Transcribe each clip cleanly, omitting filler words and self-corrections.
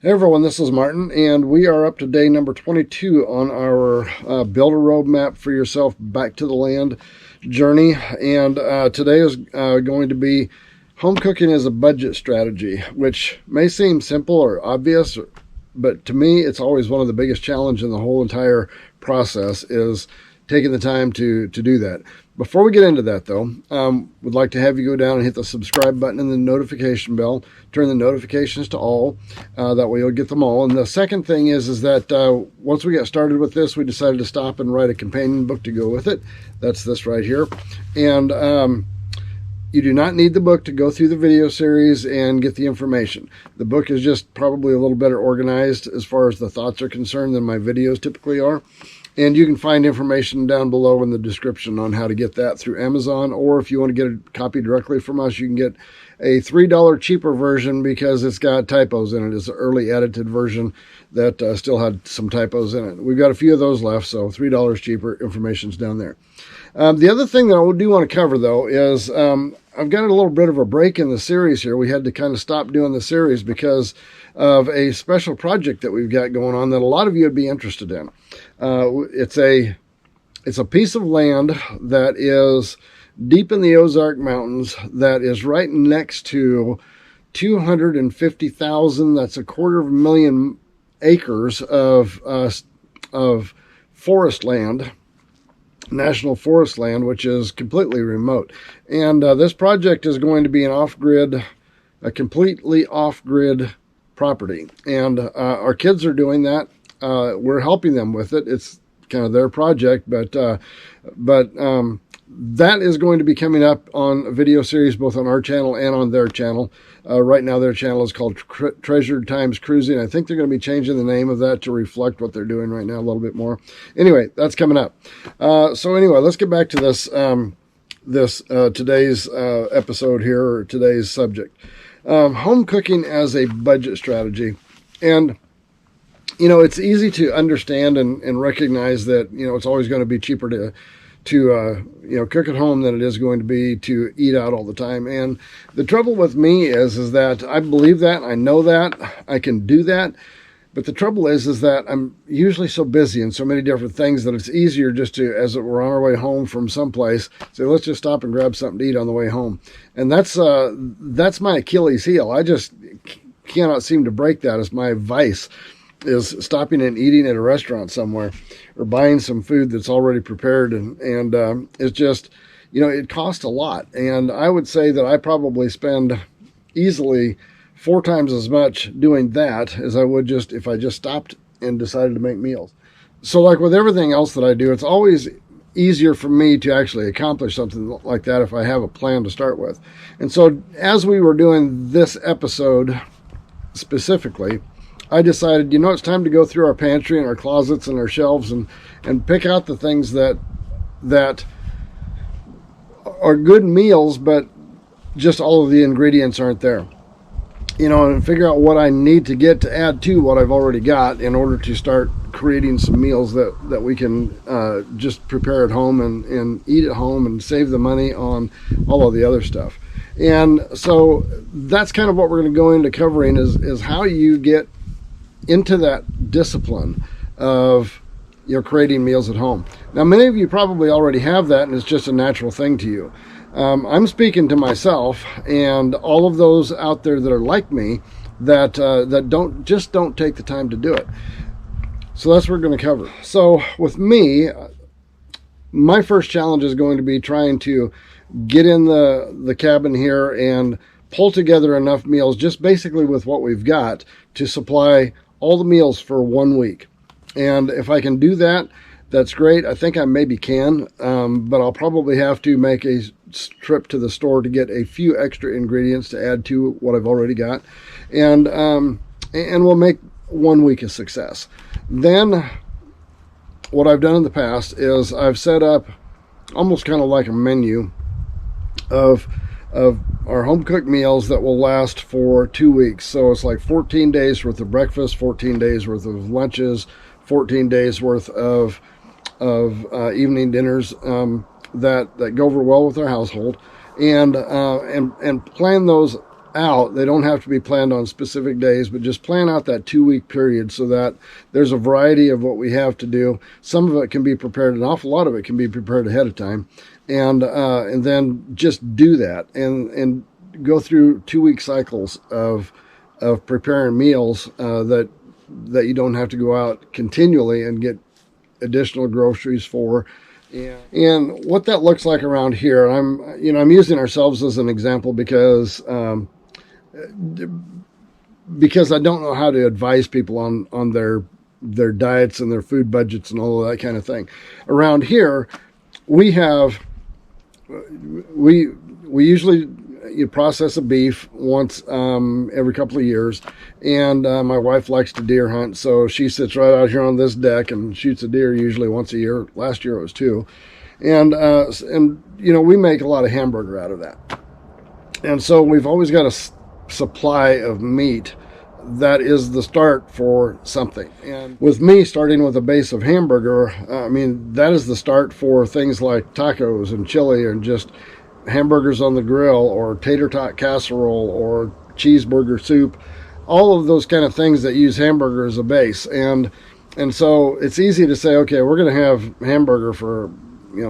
Hey everyone, this is Martin, and we are up to day number 22 on our Build a Roadmap for Yourself Back to the Land journey. And today is going to be home cooking as a budget strategy, which may seem simple or obvious, but to me, it's always one of the biggest challenges in the whole entire process is taking the time to do that. Before we get into that, though, would like to have you go down and hit the subscribe button and the notification bell. Turn the notifications to all. That way you'll get them all. And the second thing is that once we got started with this, we decided to stop and write a companion book to go with it. That's this right here. And you do not need the book to go through the video series and get the information. The book is just probably a little better organized as far as the thoughts are concerned than my videos typically are. And you can find information down below in the description on how to get that through Amazon. Or if you want to get a copy directly from us, you can get a $3 cheaper version because it's got typos in it. It's an early edited version that still had some typos in it. We've got a few of those left, so $3 cheaper. Information's down there. The other thing that I do want to cover, though, is I've got a little bit of a break in the series here. We had to kind of stop doing the series because of a special project that we've got going on that a lot of you would be interested in. It's a piece of land that is deep in the Ozark Mountains that is right next to 250,000, that's 250,000 acres of forest land, national forest land, which is completely remote. And this project is going to be a completely off-grid property. And our kids are doing that. We're helping them with it. It's kind of their project, but that is going to be coming up on a video series, both on our channel and on their channel. Right now, their channel is called Treasured Times Cruising. I think they're going to be changing the name of that to reflect what they're doing right now a little bit more. Anyway, that's coming up. So anyway, let's get back to this today's episode here, or today's subject. Home cooking as a budget strategy. And it's easy to understand and recognize that, it's always going to be cheaper to cook at home than it is going to be to eat out all the time. And the trouble with me is that I believe that, I know that, I can do that. But the trouble is that I'm usually so busy in so many different things that it's easier just to, as we're on our way home from someplace, say, let's just stop and grab something to eat on the way home. And that's my Achilles heel. I just cannot seem to break that as my vice, is stopping and eating at a restaurant somewhere or buying some food that's already prepared. And it's just, it costs a lot. And I would say that I probably spend easily 4 times as much doing that as I would just if I just stopped and decided to make meals. So like with everything else that I do, it's always easier for me to actually accomplish something like that if I have a plan to start with. And so as we were doing this episode specifically, I decided, it's time to go through our pantry and our closets and our shelves and pick out the things that are good meals, but just all of the ingredients aren't there. And figure out what I need to get to add to what I've already got in order to start creating some meals that we can just prepare at home and eat at home and save the money on all of the other stuff. And so that's kind of what we're going to go into covering is how you get into that discipline of creating meals at home. Now, many of you probably already have that, and it's just a natural thing to you. I'm speaking to myself and all of those out there that are like me that don't take the time to do it. So that's what we're going to cover. So with me, my first challenge is going to be trying to get in the cabin here and pull together enough meals, just basically with what we've got, to supply all the meals for 1 week. And if I can do that, that's great. I think I maybe can, but I'll probably have to make a trip to the store to get a few extra ingredients to add to what I've already got. And we'll make 1 week a success. Then what I've done in the past is I've set up almost kind of like a menu of our home cooked meals that will last for 2 weeks. So it's like 14 days worth of breakfast, 14 days worth of lunches, 14 days worth of evening dinners that go over well with our household, and plan those out. They don't have to be planned on specific days, but just plan out that 2-week period so that there's a variety of what we have to do. Some of it can be prepared, an awful lot of it can be prepared ahead of time, and then just do that and go through 2-week cycles of preparing meals that you don't have to go out continually and get additional groceries for. And what that looks like around here, I'm using ourselves as an example because I don't know how to advise people on their diets and their food budgets and all of that kind of thing. Around here, we usually process a beef once every couple of years, and my wife likes to deer hunt, so she sits right out here on this deck and shoots a deer usually once a year. Last year it was 2, and we make a lot of hamburger out of that, and so we've always got a supply of meat that is the start for something. And with me starting with a base of hamburger, that is the start for things like tacos and chili and just hamburgers on the grill or tater tot casserole or cheeseburger soup, all of those kind of things that use hamburger as a base. And so it's easy to say, okay, we're going to have hamburger for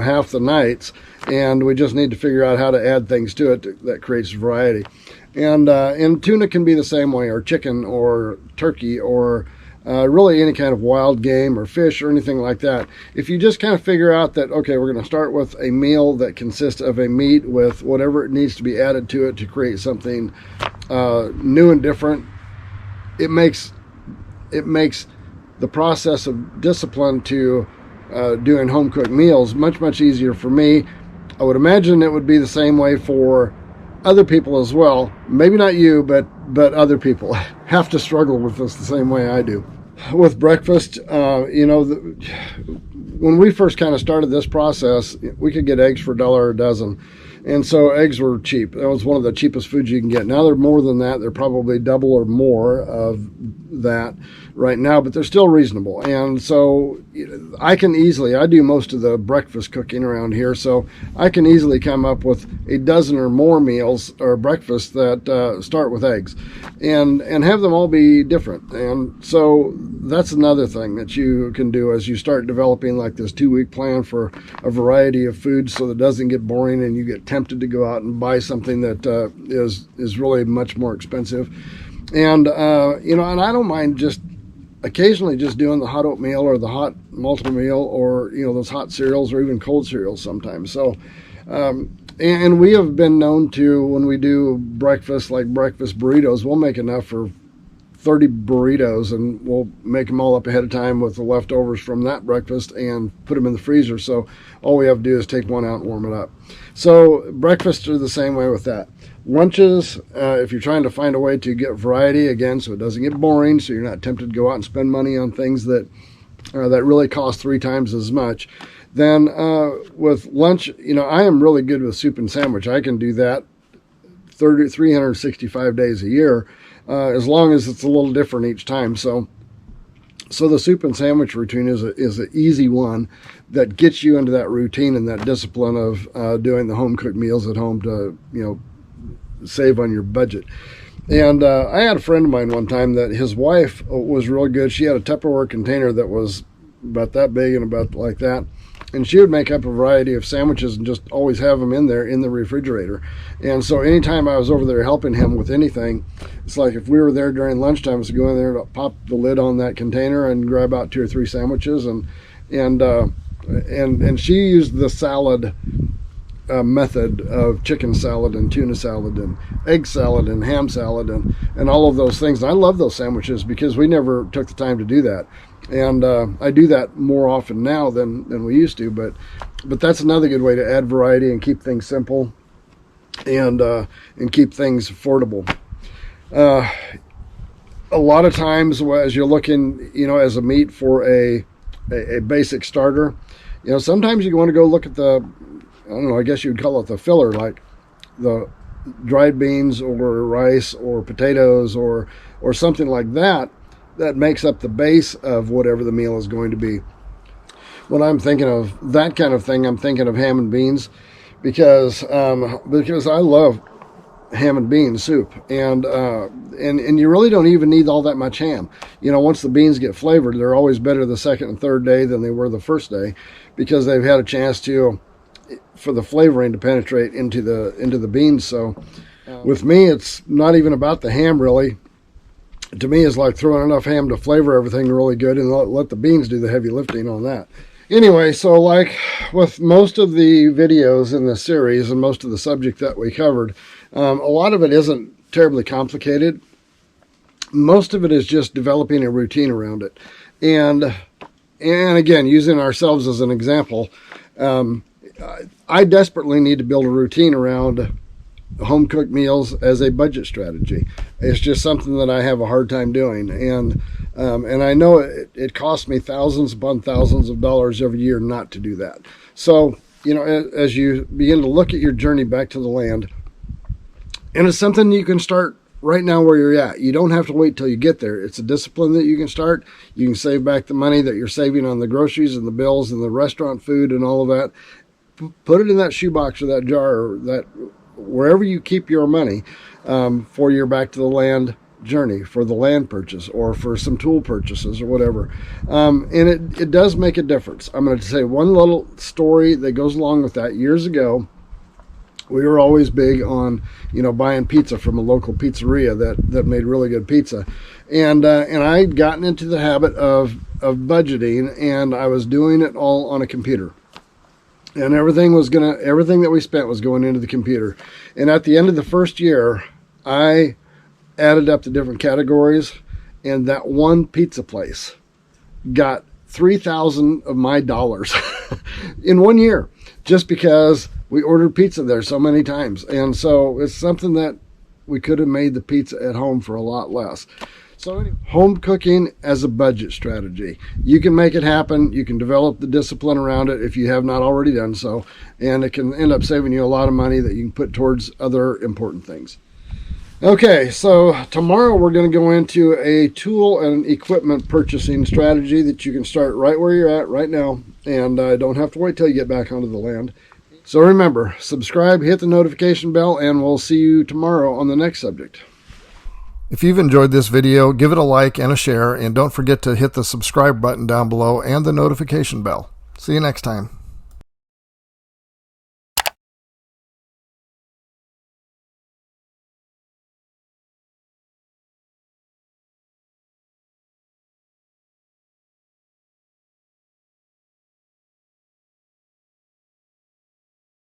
half the nights, and we just need to figure out how to add things to it that creates variety. And tuna can be the same way, or chicken or turkey or really any kind of wild game or fish or anything like that. If you just kind of figure out that, okay, we're going to start with a meal that consists of a meat with whatever it needs to be added to it to create something new and different, it makes the process of discipline to doing home cooked meals much, much easier for me. I would imagine it would be the same way for other people as well. Maybe not you, but other people have to struggle with this the same way I do. With breakfast, when we first kind of started this process, we could get eggs for $1 a dozen. And so eggs were cheap. That was one of the cheapest foods you can get. Now they're more than that. They're probably double or more of that right now, but they're still reasonable. And so I do most of the breakfast cooking around here, so I can easily come up with a dozen or more meals or breakfasts that start with eggs and have them all be different. And so that's another thing that you can do as you start developing like this 2-week plan for a variety of foods so that it doesn't get boring and you get tempted to go out and buy something that is really much more expensive. And and I don't mind just occasionally just doing the hot oatmeal or the hot multiple meal or those hot cereals or even cold cereals sometimes. So and we have been known to, when we do breakfast, like breakfast burritos, we'll make enough for 30 burritos, and we'll make them all up ahead of time with the leftovers from that breakfast and put them in the freezer. So all we have to do is take one out and warm it up. So breakfasts are the same way with that. Lunches, if you're trying to find a way to get variety, again, so it doesn't get boring, so you're not tempted to go out and spend money on things that really cost 3 times as much. Then with lunch, I am really good with soup and sandwich. I can do that 365 days a year, as long as it's a little different each time. So the soup and sandwich routine is an easy one that gets you into that routine and that discipline of doing the home cooked meals at home to save on your budget. And I had a friend of mine one time that his wife was real good. She had a Tupperware container that was about that big and about like that. And she would make up a variety of sandwiches and just always have them in there in the refrigerator. And so anytime I was over there helping him with anything, it's like if we were there during lunchtime, I was go in there to pop the lid on that container and grab out 2 or 3 sandwiches. And she used the salad method of chicken salad and tuna salad and egg salad and ham salad and all of those things. And I love those sandwiches because we never took the time to do that. And I do that more often now than we used to, but that's another good way to add variety and keep things simple and keep things affordable. A lot of times as you're looking, as a meat for a basic starter, sometimes you want to go look at I guess you'd call it the filler, like the dried beans or rice or potatoes or something like that makes up the base of whatever the meal is going to be. When I'm thinking of that kind of thing, I'm thinking of ham and beans because I love ham and bean soup, and you really don't even need all that much ham. Once the beans get flavored, they're always better the second and third day than they were the first day, because they've had a chance for the flavoring to penetrate into the beans. So with me, it's not even about the ham really. To me, it's like throwing enough ham to flavor everything really good, and let the beans do the heavy lifting on that. Anyway, so like with most of the videos in this series and most of the subject that we covered, a lot of it isn't terribly complicated. Most of it is just developing a routine around it. And again, using ourselves as an example, I desperately need to build a routine around home-cooked meals as a budget strategy. It's just something that I have a hard time doing. And I know it costs me thousands upon thousands of dollars every year not to do that. So, as you begin to look at your journey back to the land, and it's something you can start right now where you're at. You don't have to wait till you get there. It's a discipline that you can start. You can save back the money that you're saving on the groceries and the bills and the restaurant food and all of that. Put it in that shoebox or that jar or that wherever you keep your money for your back to the land journey, for the land purchase or for some tool purchases or whatever. And it does make a difference. I'm going to say one little story that goes along with that. Years ago, we were always big on, buying pizza from a local pizzeria that made really good pizza. And I'd gotten into the habit of budgeting, and I was doing it all on a computer. And everything that we spent was going into the computer. And at the end of the first year, I added up the different categories, and that one pizza place got $3,000 of my dollars in 1 year, just because we ordered pizza there so many times. And so it's something that we could have made the pizza at home for a lot less. So anyway, home cooking as a budget strategy. You can make it happen. You can develop the discipline around it if you have not already done so. And it can end up saving you a lot of money that you can put towards other important things. Okay, so tomorrow we're going to go into a tool and equipment purchasing strategy that you can start right where you're at right now, and don't have to wait till you get back onto the land. So remember, subscribe, hit the notification bell, and we'll see you tomorrow on the next subject. If you've enjoyed this video, give it a like and a share, and don't forget to hit the subscribe button down below and the notification bell. See you next time.